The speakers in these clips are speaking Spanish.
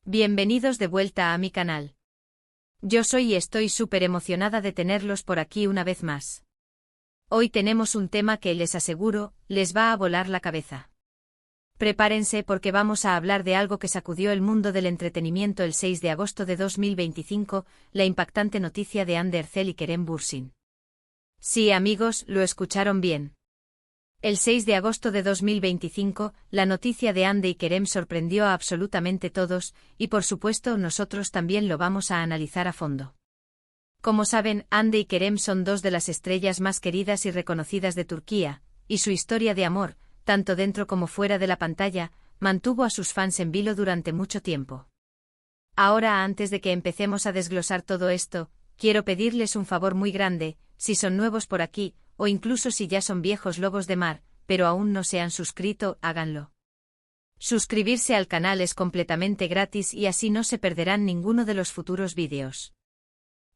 Bienvenidos de vuelta a mi canal. Yo soy y estoy súper emocionada de tenerlos por aquí una vez más. Hoy tenemos un tema que les aseguro, les va a volar la cabeza. Prepárense porque vamos a hablar de algo que sacudió el mundo del entretenimiento el 6 de agosto de 2025, la impactante noticia de Hande Erçel y Kerem Bürsin. Sí, amigos, lo escucharon bien. El 6 de agosto de 2025, la noticia de Hande y Kerem sorprendió a absolutamente todos, y por supuesto nosotros también lo vamos a analizar a fondo. Como saben, Hande y Kerem son dos de las estrellas más queridas y reconocidas de Turquía, y su historia de amor, tanto dentro como fuera de la pantalla, mantuvo a sus fans en vilo durante mucho tiempo. Ahora, antes de que empecemos a desglosar todo esto, quiero pedirles un favor muy grande, si son nuevos por aquí, o incluso si ya son viejos lobos de mar, pero aún no se han suscrito, háganlo. Suscribirse al canal es completamente gratis y así no se perderán ninguno de los futuros vídeos.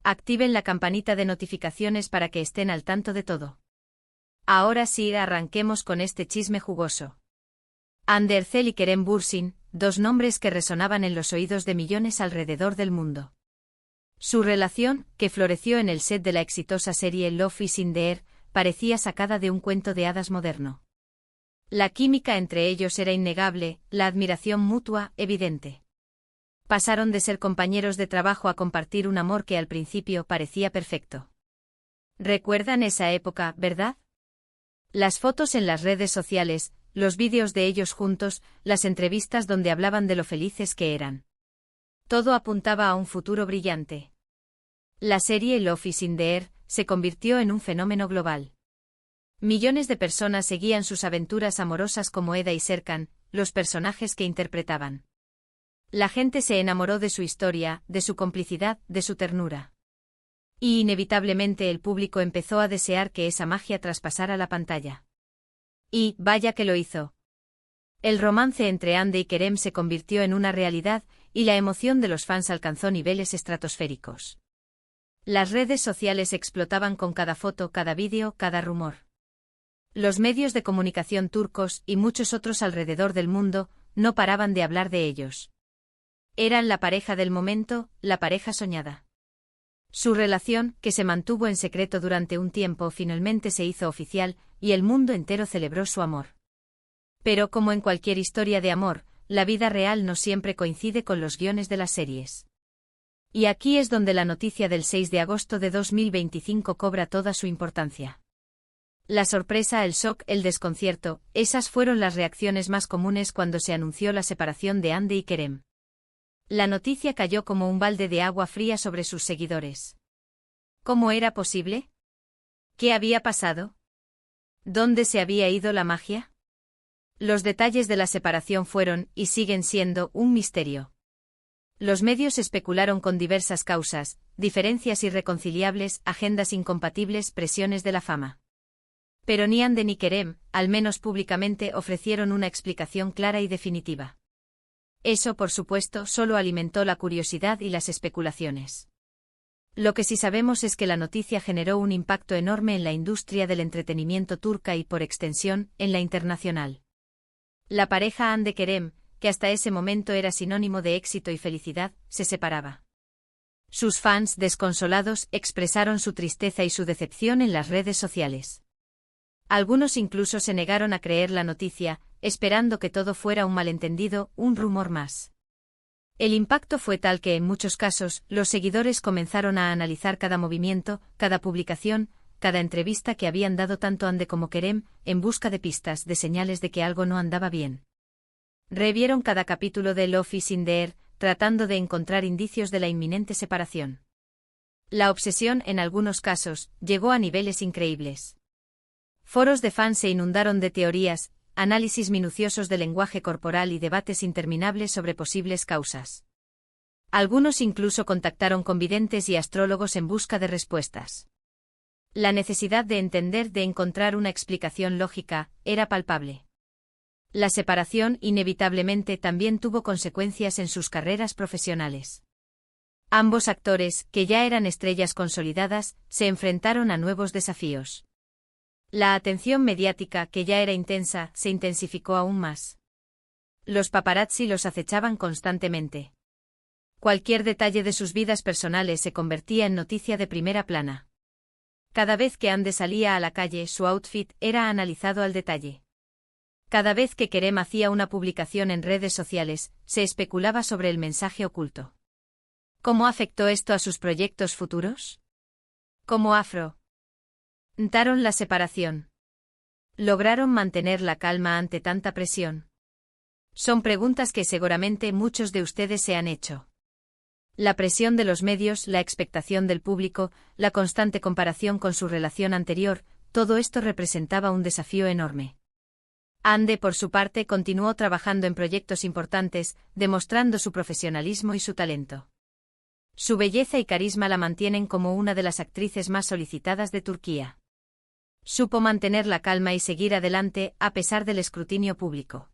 Activen la campanita de notificaciones para que estén al tanto de todo. Ahora sí, arranquemos con este chisme jugoso. Hande Erçel y Kerem Bürsin, dos nombres que resonaban en los oídos de millones alrededor del mundo. Su relación, que floreció en el set de la exitosa serie Love is in the Air, parecía sacada de un cuento de hadas moderno. La química entre ellos era innegable, la admiración mutua, evidente. Pasaron de ser compañeros de trabajo a compartir un amor que al principio parecía perfecto. ¿Recuerdan esa época, verdad? Las fotos en las redes sociales, los vídeos de ellos juntos, las entrevistas donde hablaban de lo felices que eran. Todo apuntaba a un futuro brillante. La serie Love is in the Air se convirtió en un fenómeno global. Millones de personas seguían sus aventuras amorosas como Eda y Serkan, los personajes que interpretaban. La gente se enamoró de su historia, de su complicidad, de su ternura. Y inevitablemente el público empezó a desear que esa magia traspasara la pantalla. Y, vaya que lo hizo. El romance entre Hande y Kerem se convirtió en una realidad, y la emoción de los fans alcanzó niveles estratosféricos. Las redes sociales explotaban con cada foto, cada vídeo, cada rumor. Los medios de comunicación turcos y muchos otros alrededor del mundo no paraban de hablar de ellos. Eran la pareja del momento, la pareja soñada. Su relación, que se mantuvo en secreto durante un tiempo, finalmente se hizo oficial, y el mundo entero celebró su amor. Pero como en cualquier historia de amor, la vida real no siempre coincide con los guiones de las series. Y aquí es donde la noticia del 6 de agosto de 2025 cobra toda su importancia. La sorpresa, el shock, el desconcierto, esas fueron las reacciones más comunes cuando se anunció la separación de Hande y Kerem. La noticia cayó como un balde de agua fría sobre sus seguidores. ¿Cómo era posible? ¿Qué había pasado? ¿Dónde se había ido la magia? Los detalles de la separación fueron, y siguen siendo, un misterio. Los medios especularon con diversas causas, diferencias irreconciliables, agendas incompatibles, presiones de la fama. Pero ni Hande ni Kerem, al menos públicamente, ofrecieron una explicación clara y definitiva. Eso, por supuesto, solo alimentó la curiosidad y las especulaciones. Lo que sí sabemos es que la noticia generó un impacto enorme en la industria del entretenimiento turca y, por extensión, en la internacional. La pareja Hande Kerem, que hasta ese momento era sinónimo de éxito y felicidad, se separaba. Sus fans, desconsolados, expresaron su tristeza y su decepción en las redes sociales. Algunos incluso se negaron a creer la noticia, esperando que todo fuera un malentendido, un rumor más. El impacto fue tal que en muchos casos, los seguidores comenzaron a analizar cada movimiento, cada publicación, cada entrevista que habían dado tanto Hande como Kerem, en busca de pistas, de señales de que algo no andaba bien. Revieron cada capítulo de Love is in the Air, tratando de encontrar indicios de la inminente separación. La obsesión, en algunos casos, llegó a niveles increíbles. Foros de fans se inundaron de teorías, análisis minuciosos del lenguaje corporal y debates interminables sobre posibles causas. Algunos incluso contactaron con videntes y astrólogos en busca de respuestas. La necesidad de entender, de encontrar una explicación lógica, era palpable. La separación, inevitablemente, también tuvo consecuencias en sus carreras profesionales. Ambos actores, que ya eran estrellas consolidadas, se enfrentaron a nuevos desafíos. La atención mediática, que ya era intensa, se intensificó aún más. Los paparazzi los acechaban constantemente. Cualquier detalle de sus vidas personales se convertía en noticia de primera plana. Cada vez que Ande salía a la calle, su outfit era analizado al detalle. Cada vez que Kerem hacía una publicación en redes sociales, se especulaba sobre el mensaje oculto. ¿Cómo afectó esto a sus proyectos futuros? ¿Cómo afrontaron la separación? ¿Lograron mantener la calma ante tanta presión? Son preguntas que seguramente muchos de ustedes se han hecho. La presión de los medios, la expectación del público, la constante comparación con su relación anterior, todo esto representaba un desafío enorme. Ande, por su parte, continuó trabajando en proyectos importantes, demostrando su profesionalismo y su talento. Su belleza y carisma la mantienen como una de las actrices más solicitadas de Turquía. Supo mantener la calma y seguir adelante a pesar del escrutinio público.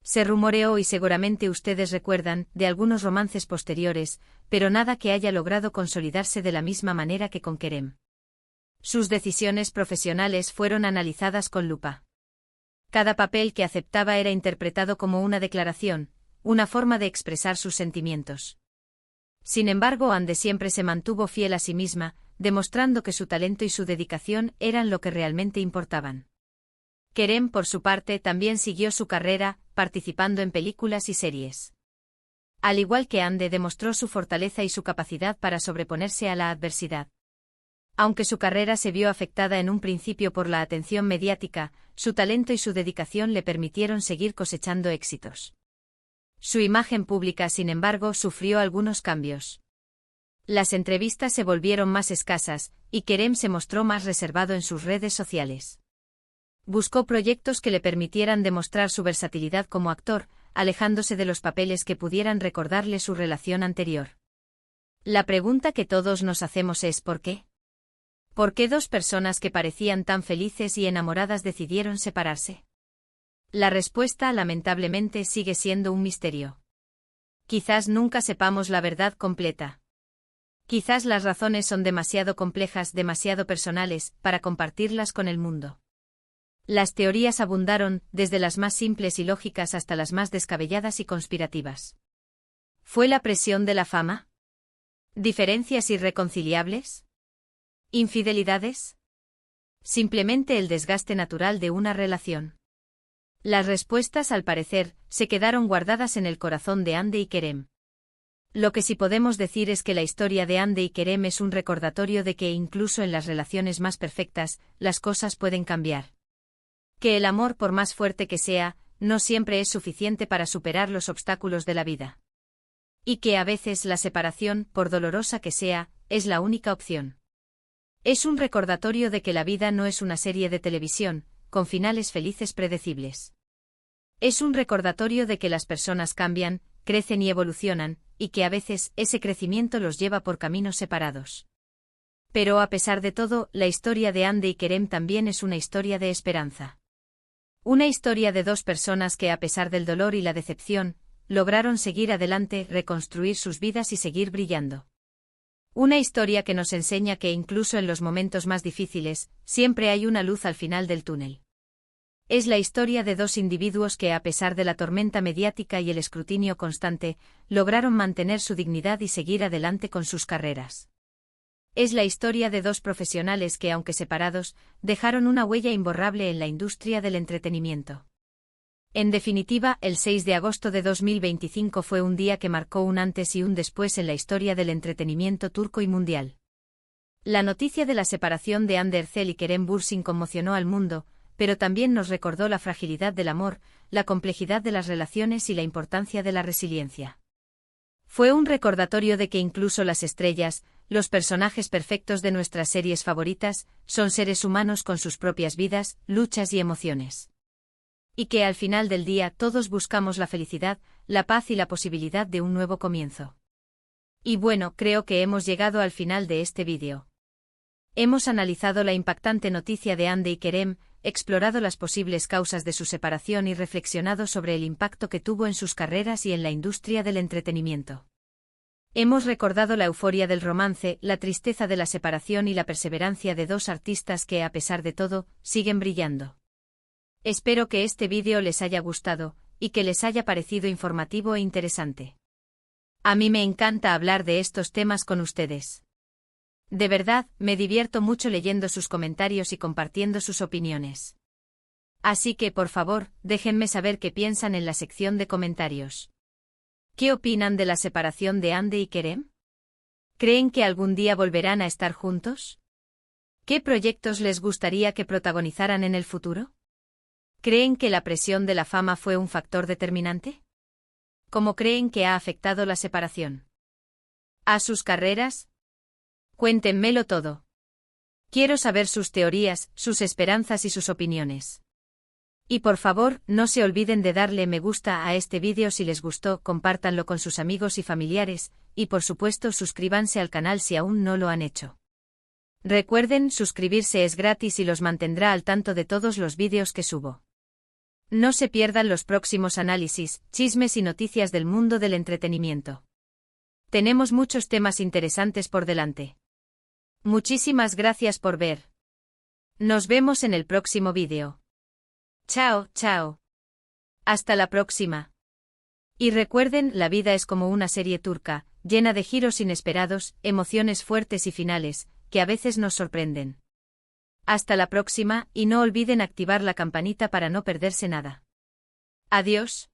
Se rumoreó, y seguramente ustedes recuerdan, de algunos romances posteriores, pero nada que haya logrado consolidarse de la misma manera que con Kerem. Sus decisiones profesionales fueron analizadas con lupa. Cada papel que aceptaba era interpretado como una declaración, una forma de expresar sus sentimientos. Sin embargo, Ande siempre se mantuvo fiel a sí misma, demostrando que su talento y su dedicación eran lo que realmente importaban. Kerem, por su parte, también siguió su carrera, participando en películas y series. Al igual que Ande, demostró su fortaleza y su capacidad para sobreponerse a la adversidad. Aunque su carrera se vio afectada en un principio por la atención mediática, su talento y su dedicación le permitieron seguir cosechando éxitos. Su imagen pública, sin embargo, sufrió algunos cambios. Las entrevistas se volvieron más escasas, y Kerem se mostró más reservado en sus redes sociales. Buscó proyectos que le permitieran demostrar su versatilidad como actor, alejándose de los papeles que pudieran recordarle su relación anterior. La pregunta que todos nos hacemos es ¿por qué? ¿Por qué dos personas que parecían tan felices y enamoradas decidieron separarse? La respuesta, lamentablemente, sigue siendo un misterio. Quizás nunca sepamos la verdad completa. Quizás las razones son demasiado complejas, demasiado personales, para compartirlas con el mundo. Las teorías abundaron, desde las más simples y lógicas hasta las más descabelladas y conspirativas. ¿Fue la presión de la fama? ¿Diferencias irreconciliables? ¿Infidelidades? ¿Simplemente el desgaste natural de una relación? Las respuestas, al parecer, se quedaron guardadas en el corazón de Ande y Kerem. Lo que sí podemos decir es que la historia de Ande y Kerem es un recordatorio de que incluso en las relaciones más perfectas, las cosas pueden cambiar. Que el amor, por más fuerte que sea, no siempre es suficiente para superar los obstáculos de la vida. Y que a veces la separación, por dolorosa que sea, es la única opción. Es un recordatorio de que la vida no es una serie de televisión, con finales felices predecibles. Es un recordatorio de que las personas cambian, crecen y evolucionan, y que a veces ese crecimiento los lleva por caminos separados. Pero a pesar de todo, la historia de Ande y Kerem también es una historia de esperanza. Una historia de dos personas que, a pesar del dolor y la decepción, lograron seguir adelante, reconstruir sus vidas y seguir brillando. Una historia que nos enseña que incluso en los momentos más difíciles, siempre hay una luz al final del túnel. Es la historia de dos individuos que, a pesar de la tormenta mediática y el escrutinio constante, lograron mantener su dignidad y seguir adelante con sus carreras. Es la historia de dos profesionales que, aunque separados, dejaron una huella imborrable en la industria del entretenimiento. En definitiva, el 6 de agosto de 2025 fue un día que marcó un antes y un después en la historia del entretenimiento turco y mundial. La noticia de la separación de Hande Erçel y Kerem Bürsin conmocionó al mundo, pero también nos recordó la fragilidad del amor, la complejidad de las relaciones y la importancia de la resiliencia. Fue un recordatorio de que incluso las estrellas, los personajes perfectos de nuestras series favoritas, son seres humanos con sus propias vidas, luchas y emociones. Y que al final del día todos buscamos la felicidad, la paz y la posibilidad de un nuevo comienzo. Y bueno, creo que hemos llegado al final de este vídeo. Hemos analizado la impactante noticia de Hande y Kerem, explorado las posibles causas de su separación y reflexionado sobre el impacto que tuvo en sus carreras y en la industria del entretenimiento. Hemos recordado la euforia del romance, la tristeza de la separación y la perseverancia de dos artistas que, a pesar de todo, siguen brillando. Espero que este vídeo les haya gustado, y que les haya parecido informativo e interesante. A mí me encanta hablar de estos temas con ustedes. De verdad, me divierto mucho leyendo sus comentarios y compartiendo sus opiniones. Así que, por favor, déjenme saber qué piensan en la sección de comentarios. ¿Qué opinan de la separación de Ande y Kerem? ¿Creen que algún día volverán a estar juntos? ¿Qué proyectos les gustaría que protagonizaran en el futuro? ¿Creen que la presión de la fama fue un factor determinante? ¿Cómo creen que ha afectado la separación a sus carreras? Cuéntenmelo todo. Quiero saber sus teorías, sus esperanzas y sus opiniones. Y por favor, no se olviden de darle me gusta a este vídeo si les gustó, compártanlo con sus amigos y familiares, y por supuesto suscríbanse al canal si aún no lo han hecho. Recuerden, suscribirse es gratis y los mantendrá al tanto de todos los vídeos que subo. No se pierdan los próximos análisis, chismes y noticias del mundo del entretenimiento. Tenemos muchos temas interesantes por delante. Muchísimas gracias por ver. Nos vemos en el próximo vídeo. Chao, chao. Hasta la próxima. Y recuerden, la vida es como una serie turca, llena de giros inesperados, emociones fuertes y finales, que a veces nos sorprenden. Hasta la próxima, y no olviden activar la campanita para no perderse nada. Adiós.